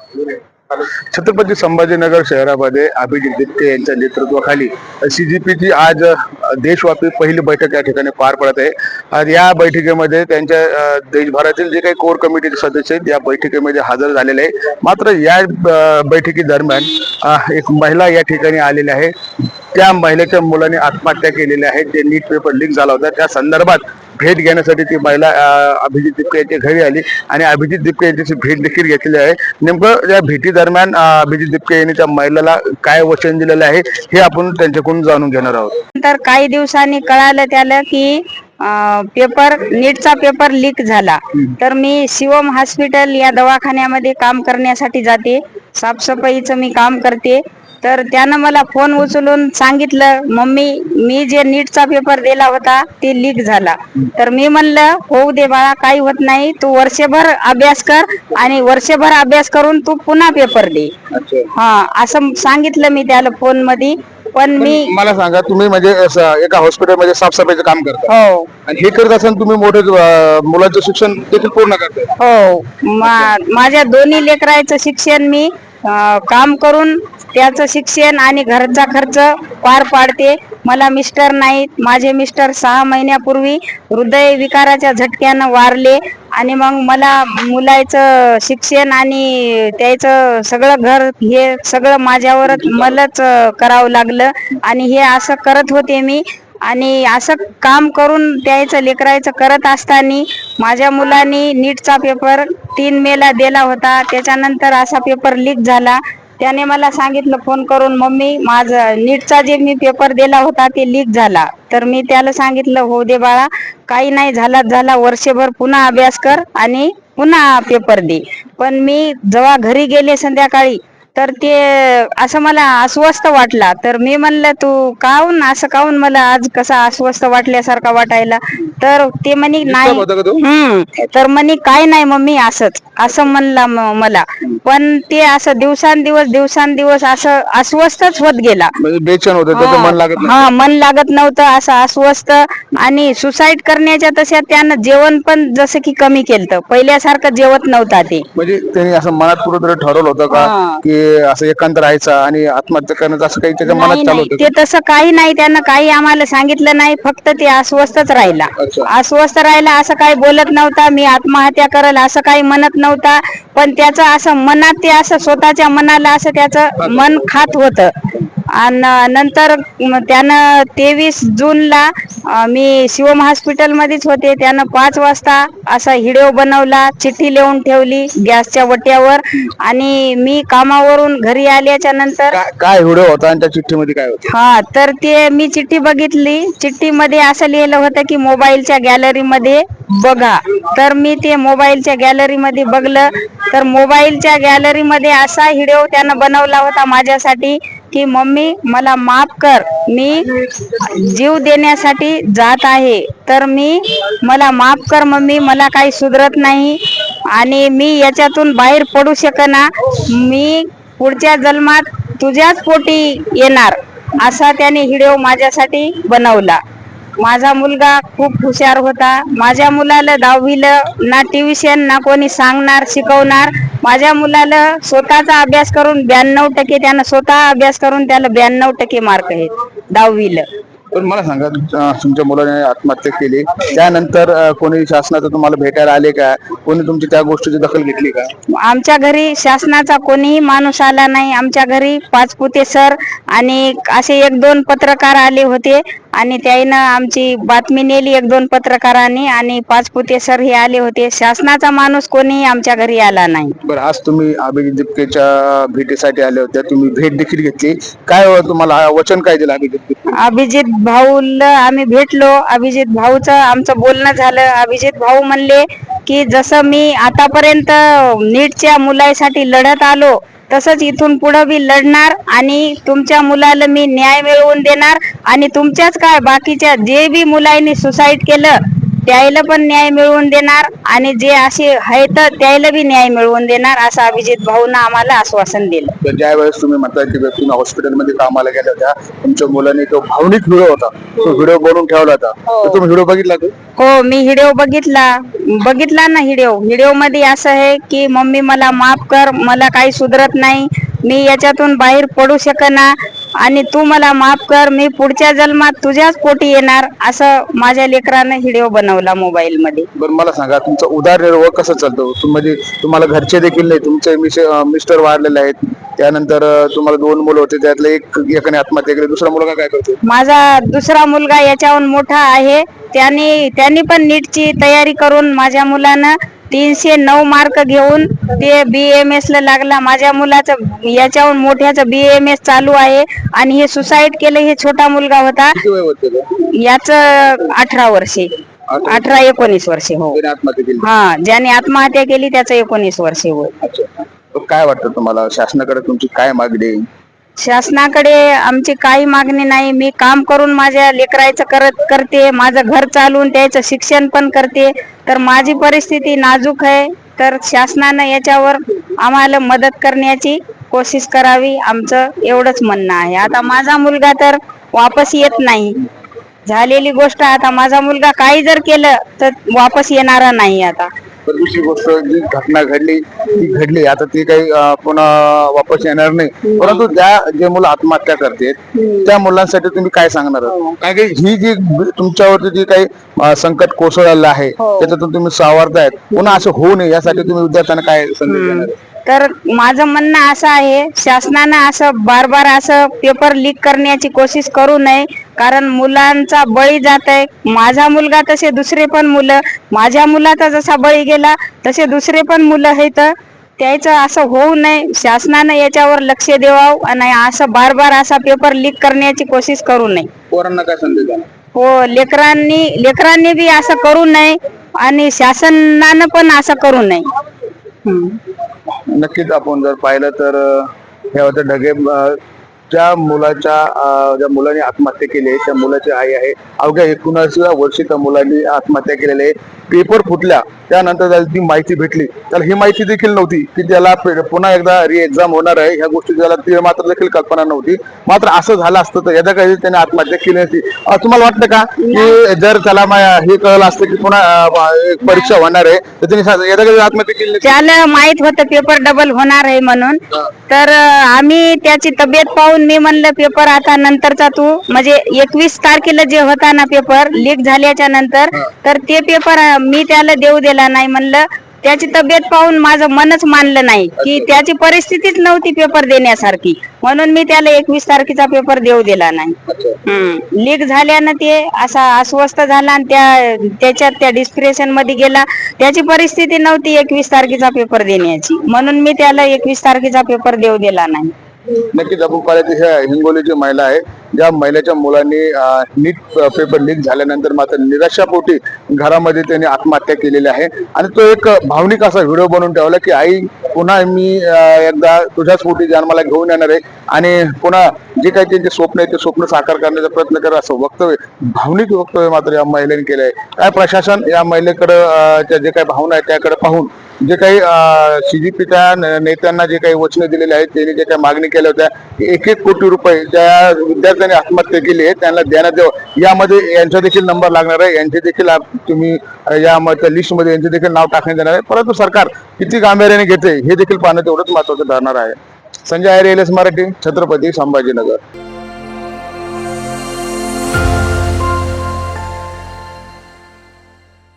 छत्रपती संभाजीनगर शहरामध्ये अभिजित दिपके यांच्या नेतृत्वाखाली सीजीपीची आज देशव्यापी पहिली बैठक या ठिकाणी पार पडत आहे। आज या बैठकीमध्ये त्यांच्या देशभरातील जे काही कोर कमिटीचे सदस्य आहेत या बैठकीमध्ये हजर झालेले आहे। मात्र या बैठकी दरम्यान एक महिला या ठिकाणी आलेली आहे। त्या महिलेच्या मुलाने आत्महत्या केलेली आहे। जे नीट पेपर लीक झाला होता त्या संदर्भात भेट घेण्यासाठी ती महिला अभिजित दिपके यांच्या घरी आली आणि अभिजित दिपके यांच्याशी भेट देखील घेतलेली आहे। नेमकं या भेटी दरम्यान अभिजित दिपके यांनी त्या महिलेला काय वचन दिलेलं आहे हे आपण त्यांच्याकडून जाणून घेणार आहोत। तर काही दिवसांनी कळालं त्याला की नीटचा पेपर लीक झाला। तर मी शिवम हॉस्पिटल या दवाखान्यामध्ये काम करण्यासाठी जाते, साफसफाईचं मी काम करते। तर त्यानं मला फोन उचलून सांगितलं, मम्मी मी जे नीटचा पेपर दिला होता ते लीक झाला। तर मी म्हणलं होऊ दे बाळा, काही होत नाही, तू वर्षभर अभ्यास कर आणि वर्षभर अभ्यास करून तू पुन्हा पेपर दे। असं सांगितलं मी त्याला फोन मध्ये। पण मी मला सांगा, तुम्ही म्हणजे एका हॉस्पिटलमध्ये साफसफाईचं काम करता? हो। आणि हे करत असताना तुम्ही मोठे मुलांचं शिक्षण देखील पूर्ण करताय? हो, माझ्या दोन्ही लेकरांचं शिक्षण मी काम करून त्याचं शिक्षण आणि घरचा खर्च पार पाडते। मला मिस्टर नाहीत, माझे मिस्टर 6 महिन्यापूर्वी हृदय विकाराच्या झटक्यानं वारले आणि मग मला मुलाचं शिक्षण आणि त्याचं सगळं घर हे सगळं माझ्यावरच मलाच करावं लागलं। आणि हे असं करत होते मी, आणि असं काम करून त्याचं लेकरायचं करत असताना माझ्या मुलांनी नीटचा पेपर 3 मेला दिला होता। त्याच्यानंतर असा पेपर लीक झाला। त्याने मला सांगितलं फोन करून, मम्मी माझा नीटचा जे मी पेपर दिला होता ते लीक झाला। तर मी त्याला सांगितलं हो दे बाळा, काही नाही झाला, वर्षभर पुन्हा अभ्यास कर आणि पुन्हा पेपर दे। पण मी जेव्हा घरी गेले संध्याकाळी तर ते असं मला अस्वस्थ वाटला। तर मी म्हणलं तू काहून असं काहून मला आज कसा अस्वस्थ वाटल्यासारखा वाटायला? तर ते म्हणे नाही, तर म्हणे काय नाही मम्मी असं म्हणला मला। पण ते असं दिवसांदिवस असं अस्वस्थच होत गेला, बेचैन होतं, मन लागत मन लागत नव्हतं, असं अस्वस्थ। आणि सुसाईड करण्याच्या तशा त्यानं जेवण पण जसं की कमी केलं, पहिल्यासारखं जेवत नव्हता ते। म्हणजे त्यांनी असं मनात कुठेतरी ठरवलं होतं का की असं एकांत राहायचं आणि आत्महत्या करण्याचं, असं काही त्याच्या मनात चालू होतं? ते तसं काही नाही, त्यानं काही आम्हाला सांगितलं नाही, फक्त ते अस्वस्थच राहिला। अस्वस्थ राहिला, असं काही बोलत नव्हता, मी आत्महत्या करल असं काही म्हणत नव्हता। पण त्याचं असं मनात ते असं स्वतःच्या मनाला असं त्याचं मन खात होतं। आणि नंतर त्यानं 23 जूनला मी शिवम हॉस्पिटल मध्येच होते। त्यानं 5 वाजता असा व्हिडिओ बनवला, चिठ्ठी लिहून ठेवली गॅसच्या वट्यावर। आणि मी कामावरून घरी आल्याच्या नंतर काय व्हिडिओ होता आणि त्या चिठ्ठीमध्ये काय होतं? तर ते मी चिठ्ठी बघितली, चिठ्ठीमध्ये असं लिहिलं होतं की मोबाईलच्या गॅलरीमध्ये बघा। तर मी ते मोबाईलच्या गॅलरीमध्ये बघलं, तर मोबाईलच्या गॅलरीमध्ये असा व्हिडिओ त्यानं बनवला होता माझ्यासाठी की मम्मी मला माफ कर, मी जीव देण्यासाठी जात आहे। तर मला माफ कर मम्मी, मला काही सुधरत नाही आणि मी याच्यातून बाहेर पडू शकना, मी पुढच्या जन्मात तुझ्याच पोटी येणार, असा त्याने व्हिडिओ माझ्यासाठी बनवला। माझा मुलगा खूप हुशार होता। माझ्या मुलाला 10वीला ना ट्युशन ना कोणी सांगणार शिकवणार, माझ्या मुलाला स्वतःचा अभ्यास करून 92% त्यानं स्वतः अभ्यास करून त्याला 92% मार्क आहेत 10वीला। पण मला सांगा, तुमच्या मुलाने आत्महत्या केली त्यानंतर कोणी शासनाचं तुम्हाला भेटायला आले का? कोणी तुमची त्या गोष्टीची दखल घेतली का? आमच्या घरी शासनाचा कोणीही माणूस आला नाही। आमच्या घरी पाचपुते सर आणि असे 1-2 पत्रकार आले होते आणि त्यानं आमची बातमी नेली 1-2 पत्रकारांनी, आणि पाचपुते सर हे आले होते। शासनाचा माणूस कोणीही आमच्या घरी आला नाही। बरं, आज तुम्ही अभिजित दिपकेच्या भेटीसाठी आले होते, तुम्ही भेट देखील घेतली, काय तुम्हाला वचन काय दिलं अभिजित भाऊला आम्ही भेटलो, अभिजित भाऊचं आमचं बोलणं झालं। अभिजित भाऊ म्हणले की जसं मी आतापर्यंत नीटच्या मुलासाठी लढत आलो तसंच इथून पुढे बी लढणार आणि तुमच्या मुलाला मी न्याय मिळवून देणार। आणि तुमच्याच काय बाकीच्या जे बी मुलांनी सुसाईड केलं त्याला पण न्याय मिळवून देणार आणि जे असे आहेत त्याला बी न्याय मिळवून देणार असं अभिजित भाऊनं आम्हाला आश्वासन दिलं. तर ज्या वेळेस तुम्ही म्हणताय की तुम्ही हॉस्पिटलमध्ये कामाला गेल्या होत्या, तुमच्या मुलांनी तो भावनिक व्हिडिओ होता, तो व्हिडिओ बनवून ठेवला होता, तर तुम्ही व्हिडिओ बघितला तो? हो, मी व्हिडिओ बघितला ना. व्हिडिओ मध्ये असं आहे की मम्मी मला माफ कर, मला काही सुधरत नाही, मी याच्यातून बाहेर पडू शकना आणि तू मला माफ कर, मी पुढच्या जन्मात तुझ्याच पोटी येणार, असं माझ्या लेकरानं व्हिडिओ बनवला मोबाईल मध्ये. बरं मला सांगा, तुमचा उदरनिर्वाह कसं चालतो? म्हणजे तुम्हाला घरचे देखील नाही, तुमचे मिस्टर वारलेले आहेत, त्यानंतर तुम्हाला 2 मुलं होते, त्यातले एकाने आत्महत्या केली, दुसरा मुलगा काय करतो? माझा दुसरा मुलगा याच्याहून मोठा आहे, त्यांनी पण नीटची तयारी करून माझ्या मुलानं 309 मार्क घेऊन ते BAMS ला लागला. माझ्या मुलाचं याच्याहून मोठ्याचं BAMS चालू आहे आणि हे सुसाईड केलं. हे छोटा मुलगा होता, किती वय होते त्याचं? याचं 18 वर्षे, 18-19 वर्षे. हो, त्याने आत्महत्या केली. हा, ज्याने आत्महत्या केली त्याचं 19 वर्षे होय. अच्छा. तर काय वाटतं तुम्हाला, शासनाकडे तुमची काय मागणी आहे? शासनाकडे आमची काही मागणी नाही. मी काम करून माझ्या लेकरायचं करते, माझं घर चालवून त्याचं शिक्षण पण करते, तर माझी परिस्थिती नाजूक आहे. तर शासनानं याच्यावर आम्हाला मदत करण्याची कोशिश करावी, आमचं एवढंच म्हणणं आहे. आता माझा मुलगा तर वापस येत नाही, झालेली गोष्ट. आता माझा मुलगा काही जर केलं तर वापस येणारा नाही. आता पण दुसरी गोष्ट, जी घटना घडली ती घडली, आता ती काही पुन्हा वापस येणार नाही. परंतु जे मुलं आत्महत्या करते त्या मुलांसाठी तुम्ही काय सांगणार आहात? काय काही ही जी तुमच्यावरती जी काही संकट कोसळलेलं आहे, त्याच्यातून तुम्ही सावरतायत, पुन्हा असं होऊ नये यासाठी तुम्ही विद्यार्थ्यांना काय संदेश देणार आहे? तर माझं म्हणणं असं आहे, शासनानं असं बार असं पेपर लीक करण्याची कोशिश करू नये, कारण मुलांचा बळी जात आहे. माझा मुलगा तसे दुसरे पण मुलं, माझ्या मुलाचा जसा बळी गेला तसे दुसरे पण मुलं आहेत, त्याचं असं होऊ नये. शासनानं याच्यावर लक्ष द्यावं आणि असं बार असा पेपर लीक करण्याची कोशिश करू नये. पोरांना काय संदेश देणार? हो, लेकरांनी बी असं करू नये आणि शासनानं पण असं करू नये. नक्कीच आपण जर पाहिलं तर हे होते ढगे, ज्या मुलाने आत्महत्या केली आहे त्या मुलाची आई आहे. अवघ्या 19व्या वर्षी त्या मुलांनी आत्महत्या केलेली आहे. पेपर फुटल्या त्यानंतर त्याला ती माहिती भेटली, त्याला ही माहिती देखील नव्हती की त्याला पुन्हा एकदा एक्झाम होणार आहे, ह्या गोष्टी त्याला ती मात्र देखील कल्पना नव्हती. मात्र असं झालं असतं तर यदा काही त्याने आत्महत्या केली नसती. तुम्हाला वाटतं का की जर त्याला हे कळलं असतं की पुन्हा परीक्षा होणार आहे तर त्याने यदा काही आत्महत्या केली नसती? त्याला माहित होतं पेपर डबल होणार आहे म्हणून, तर आम्ही त्याची तब्येत पाहून मी म्हणलं पेपर आता नंतरचा तू, म्हणजे 21 तारखेला जे होता ना पेपर लीक झाल्याच्या नंतर, तर ते पेपर मी त्याला देऊ दिला नाही. म्हणलं त्याची तब्येत पाहून माझं मनच मानलं नाही की त्याची परिस्थितीच नव्हती पेपर देण्यासारखी, म्हणून मी त्याला 21 तारखेचा पेपर देऊ दिला नाही. लीक झाल्यानं ते असा अस्वस्थ झाला आणि त्याच्यात त्या डिस्प्रेशन मध्ये गेला. त्याची परिस्थिती नव्हती 21 तारखेचा पेपर देण्याची, म्हणून मी त्याला 21 तारखेचा पेपर देऊ दिला नाही. नक्कीच आपण पाहिलं ह्या हिंगोलीची महिला आहे, ज्या महिलेच्या मुलांनी नीट पेपर लीक झाल्यानंतर मात्र निराशापोटी घरामध्ये त्यांनी आत्महत्या केलेली आहे. आणि तो एक भावनिक असा व्हिडिओ बनवून ठेवला की आई पुन्हा मी एकदा तुझ्याच पोटी जन्माला घेऊन येणार आहे आणि पुन्हा जे काही त्यांचे स्वप्न आहे ते स्वप्न साकार करण्याचा प्रयत्न करा, असं वक्तव्य, भावनिक वक्तव्य मात्र या महिलेने केलं आहे. काय प्रशासन या महिलेकडं जे काही भावना आहे त्याकडे पाहून जे काही CGPच्या नेत्यांना जे काही वचने दिलेले आहेत, त्यांनी जे काही मागणी केल्या होत्या 1-1 कोटी रुपये ज्या विद्यार्थ्यांनी आत्महत्या केली आहे त्यांना देण्यात यावं, यामध्ये यांचा देखील नंबर लागणार आहे, यांचे देखील तुम्ही या लिस्ट मध्ये यांचे देखील नाव टाकण्यात येणार आहे. परंतु सरकार किती गांभीर्याने घेते हे देखील पाहणं तेवढंच महत्त्वाचं ठरणार आहे. संजय आयरे, LS मराठी, छत्रपती संभाजीनगर.